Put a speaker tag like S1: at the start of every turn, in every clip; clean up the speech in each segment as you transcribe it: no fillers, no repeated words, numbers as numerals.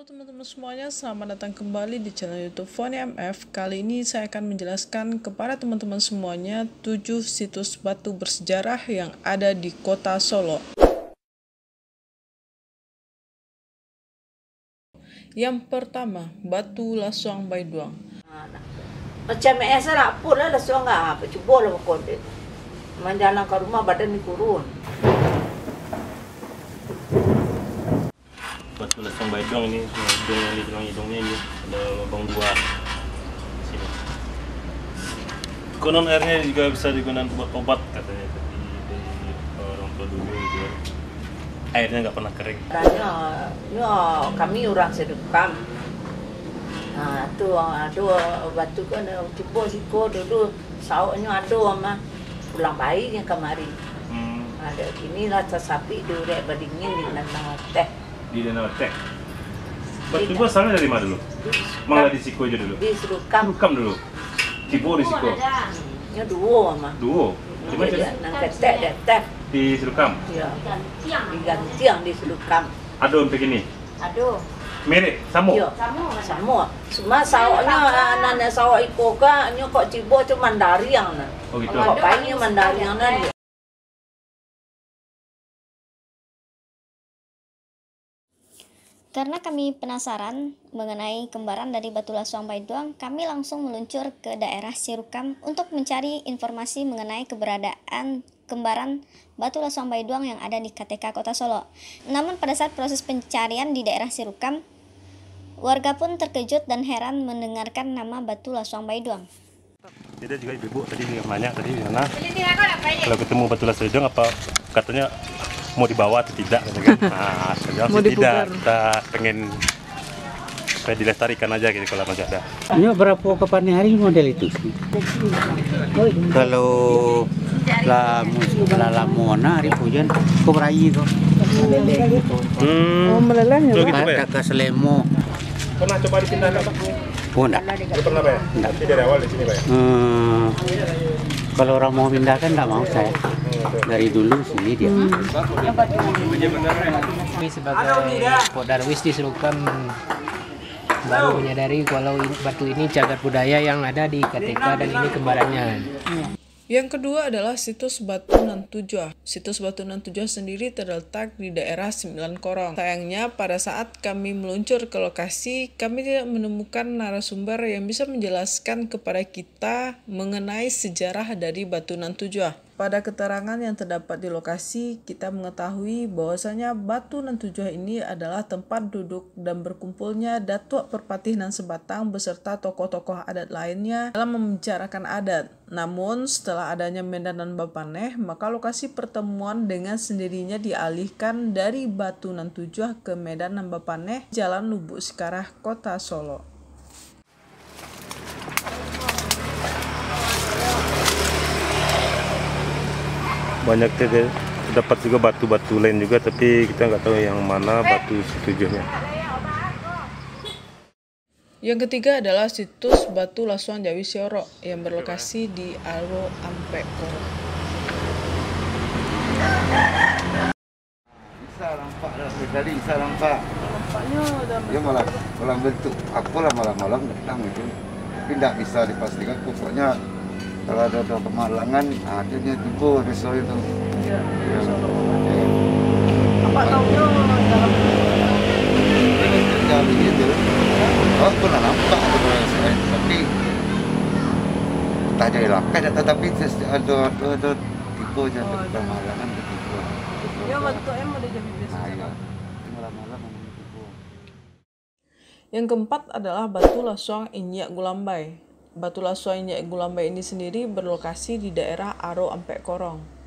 S1: teman-teman semuanya, selamat datang kembali di channel YouTube Foni MF. Kali ini saya akan menjelaskan kepada teman-teman semuanya 7 situs batu bersejarah yang ada di kota Solo. Yang pertama, Batu Laswang Baiduang.
S2: Macam biasa lah, pun lah Laswang apa cuba lah pokoknya. Menjalan ke rumah badan dikurun.
S3: Batu Laswang Baiduang ini, hidung yang di tulang hidungnya ini ada lubang 2 sini. Konon airnya juga bisa digunakan buat obat katanya dari orang tua dulu gitu. Airnya nggak pernah kering.
S2: Ya, kami orang sedekam. Nah, tu ada batu kan cuba siko dulu sauknya ada mah pulang bayi yang kemari. Ada kini lah sapi durek berdingin di nang teh.
S3: Di Danau Tek. Batu gua asalnya dari mana dulu? Malah di Siko aja dulu.
S2: Di Serukam.
S3: Serukam dulu. Cibo di Siko.
S2: Ya dua mah.
S3: Duo. Di mana?
S2: Nang ketek.
S3: Di Serukam.
S2: Ya. Digantiang di Serukam.
S3: Ada untuk ini.
S2: Aduh.
S3: Mirip, sama.
S2: Ya, sama. Cuma sawaknya anak sawak ikoka nyo kok Cibo cuma mandariang nah.
S3: Oh gitu.
S2: Kok paingnya mandariang nah.
S4: Karena kami penasaran mengenai kembaran dari Batu Laswang Baiduang, kami langsung meluncur ke daerah Sirukam untuk mencari informasi mengenai keberadaan kembaran Batu Laswang Baiduang yang ada di KTK Kota Solo. Namun pada saat proses pencarian di daerah Sirukam, warga pun terkejut dan heran mendengarkan nama Batu Laswang Baiduang.
S3: Jadi juga ibu tadi yang nanya tadi di mana? Kalau ketemu Batu Laswang Baiduang apa katanya mau dibawa atau tidak kan? Nah, saya jawab tidak. Kita pengen supaya dilestarikan aja gitu kalau masih ada.
S5: Ini berapa kapan hari model itu? Kalau lamona hari hujan kubrai itu. Meleleh gitu.
S1: Oh, meleleh ya, Pak?
S5: Ada ke Selemo.
S3: Pernah coba dipindahkan Pak?
S5: Oh, enggak.
S3: Belum pernah Pak ya? Tapi dari awal di sini Pak ya?
S5: Kalau orang mau pindahkan enggak mau saya. Dari dulu sini dia.
S6: Kami sebagai Podarwis di Serukam baru menyadari kalau batu ini cagar budaya yang ada di KTK dan ini kembarannya.
S1: Yang kedua adalah situs Batu Nan Tujuh. Situs Batu Nan Tujuh sendiri terletak di daerah Sembilan Korong. Sayangnya pada saat kami meluncur ke lokasi, kami tidak menemukan narasumber yang bisa menjelaskan kepada kita mengenai sejarah dari Batu Nan Tujuh. Pada keterangan yang terdapat di lokasi, kita mengetahui bahwasanya Batu Nan Tujuh ini adalah tempat duduk dan berkumpulnya Datuk Perpatih Nan Sebatang beserta tokoh-tokoh adat lainnya dalam membicarakan adat. Namun setelah adanya Medan Nan Bapaneh, maka lokasi pertemuan dengan sendirinya dialihkan dari Batu Nan Tujuh ke Medan Nan Bapaneh, Jalan Lubuk Sekarah, Kota Solo.
S3: Banyak dapat juga batu-batu lain juga, tapi kita nggak tahu yang mana batu tujuhnya.
S1: Yang ketiga adalah situs Batu Laswang Jawi Sioro yang berlokasi di Aro Ampek Korong.
S7: Bisa nampak dah, tadi bisa nampak.
S1: Nampaknya udah
S7: Dia malah bentuk apalah malam-malam datang itu. Tapi tidak bisa dipastikan. Pokoknya kalau ada kemalangan, akhirnya tiba besok itu.
S1: ya, apa tahunya dalam
S7: Jadi gitu. Oh, pernah nampak itu saya, tapi tak jadi lakai, tetapi ada tipe je kemalangan tipe.
S1: ya waktu ada jadi biasa.
S7: Iya. Malam-malam tipe.
S1: Yang keempat adalah Batu Laswang Inyak Gulambai. Batu Laswang Inyak Gulambai ini sendiri berlokasi di daerah Aro Ampek Korong.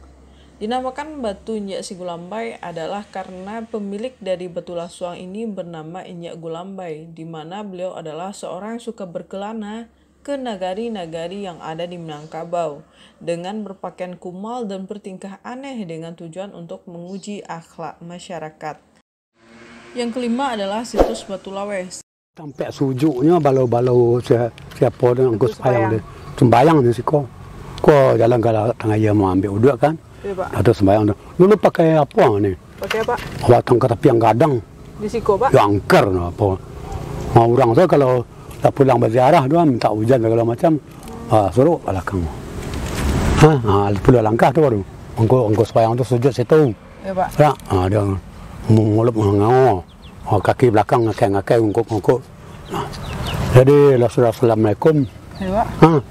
S1: Dinamakan Batu Inyak Si Gulambai adalah karena pemilik dari Batu Laswang ini bernama Inyak Gulambai, di mana beliau adalah seorang yang suka berkelana ke nagari-nagari yang ada di Minangkabau dengan berpakaian kumal dan bertingkah aneh dengan tujuan untuk menguji akhlak masyarakat. Yang kelima adalah situs Batu Lawes.
S5: Sampai sujuknya balau-balau siapa dengan Gus Payang dia. Sembayang di Siko. Kok jalan ke tengah dia mau ambil uduk kan?
S1: Iya, Pak.
S5: Ada sembayang tu. Dulu pakai apa ni?
S1: Pakai apa?
S5: Batang ke tepi yang gadang.
S1: Di Siko, Pak?
S5: Yang angker no, apa. Orang tu kalau tak pulang berziarah dia minta hujan segala macam, suruh belakang. Pulau langkah tu baru. Engkau sembahyang tu sujud situ.
S1: Ya, Pak.
S5: Ya, dia mulut mengangau. Kaki belakang ngakai ungkuk. Jadi Assalamualaikum.
S1: Ya, Pak.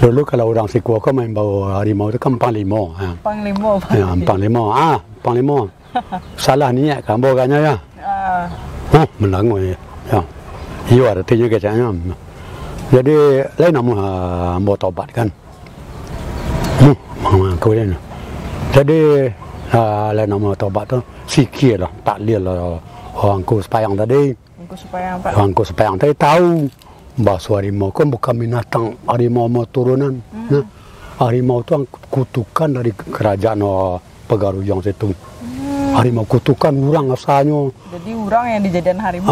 S5: Dulu kalau orang Sikuo kan main bawa harimau tu kan panglima.
S1: Panglima, Pak.
S5: Ya, panglima. Salah niat kan bukannya ya. Menanggung ya. Iyo arti juga kayaknya. Jadi lain nama mau tobat kan. Kemudian. Jadi lain nama tobat tu sikit lah, tak lihat lah orangku sepayang tadi. Orangku sepayang tadi tahu bahwa harimau kan bukan binatang harimau mau turunan. Harimau tu kutukan dari kerajaan Pegaruyang situ. Harimau kutukan orang asalnya.
S1: Jadi orang yang dijadikan harimau.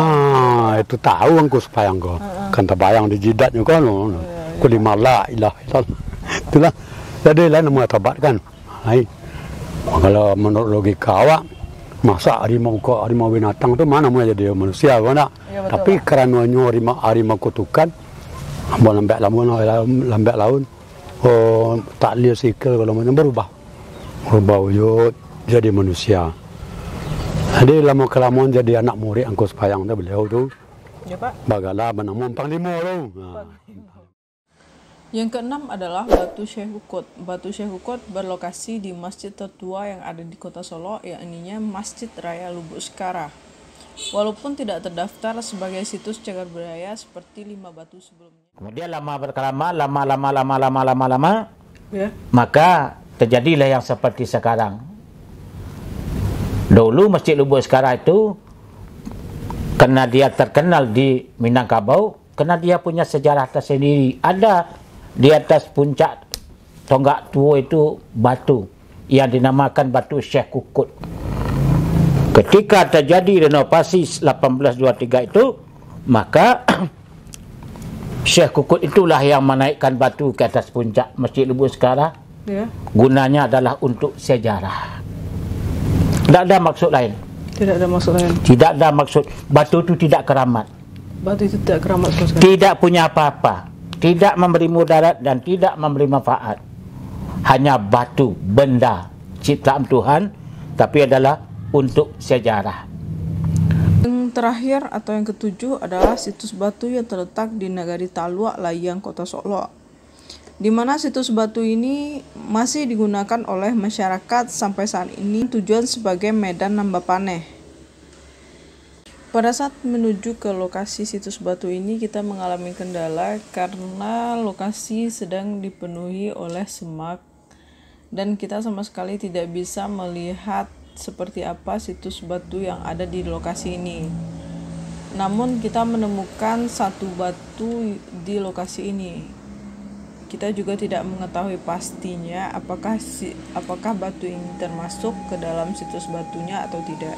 S5: Itu tahu aku sepayang kau. Kan terbayang di jidatnya kan. Kulima la ilah. Itulah. Jadi lain nama tobat kan. Kalau menurut logika awak, masa harimau binatang tu mana mau jadi manusia kan tak?
S1: Ya,
S5: tapi kerana harimau kutukan, lambat laun, tak lihat sikil kalau macam berubah wujud jadi manusia. Jadi lama kelamaan jadi anak murid angku sepayang tu beliau tu.
S1: Ya, Pak.
S5: Bagalah bernama Panglima tu.
S1: Yang keenam adalah Batu Syekh Hukut. Batu Syekh Hukut berlokasi di masjid tertua yang ada di kota Solo, yakni Masjid Raya Lubuk Sekara. Walaupun tidak terdaftar sebagai situs cagar budaya seperti 5 batu sebelumnya.
S8: Kemudian lama,
S1: Ya.
S8: maka terjadilah yang seperti sekarang. Dulu Masjid Lubuk Sekara itu, karena dia terkenal di Minangkabau, karena dia punya sejarah tersendiri. Ada di atas puncak tonggak tua itu batu yang dinamakan Batu Syekh Hukut. Ketika terjadi renovasi 1823 itu, maka Syekh Hukut itulah yang menaikkan batu ke atas puncak Masjid Lubuk Sekara.
S1: Ya.
S8: Gunanya adalah untuk sejarah. Tidak ada maksud lain.
S1: Tidak ada maksud lain.
S8: Tidak ada maksud. Batu itu tidak keramat.
S1: Batu itu tidak keramat sama sekali.
S8: Tidak punya apa-apa. Tidak memberi mudarat dan tidak memberi manfaat. Hanya batu, benda ciptaan Tuhan, tapi adalah untuk sejarah.
S1: Yang terakhir atau yang ketujuh adalah situs batu yang terletak di Nagari Talua, Layang, Kota Solo, di mana situs batu ini masih digunakan oleh masyarakat sampai saat ini, tujuan sebagai medan nambah paneh. Pada saat menuju ke lokasi situs batu ini, kita mengalami kendala karena lokasi sedang dipenuhi oleh semak dan kita sama sekali tidak bisa melihat seperti apa situs batu yang ada di lokasi ini. Namun kita menemukan satu batu di lokasi ini. Kita juga tidak mengetahui pastinya apakah batu ini termasuk ke dalam situs batunya atau tidak.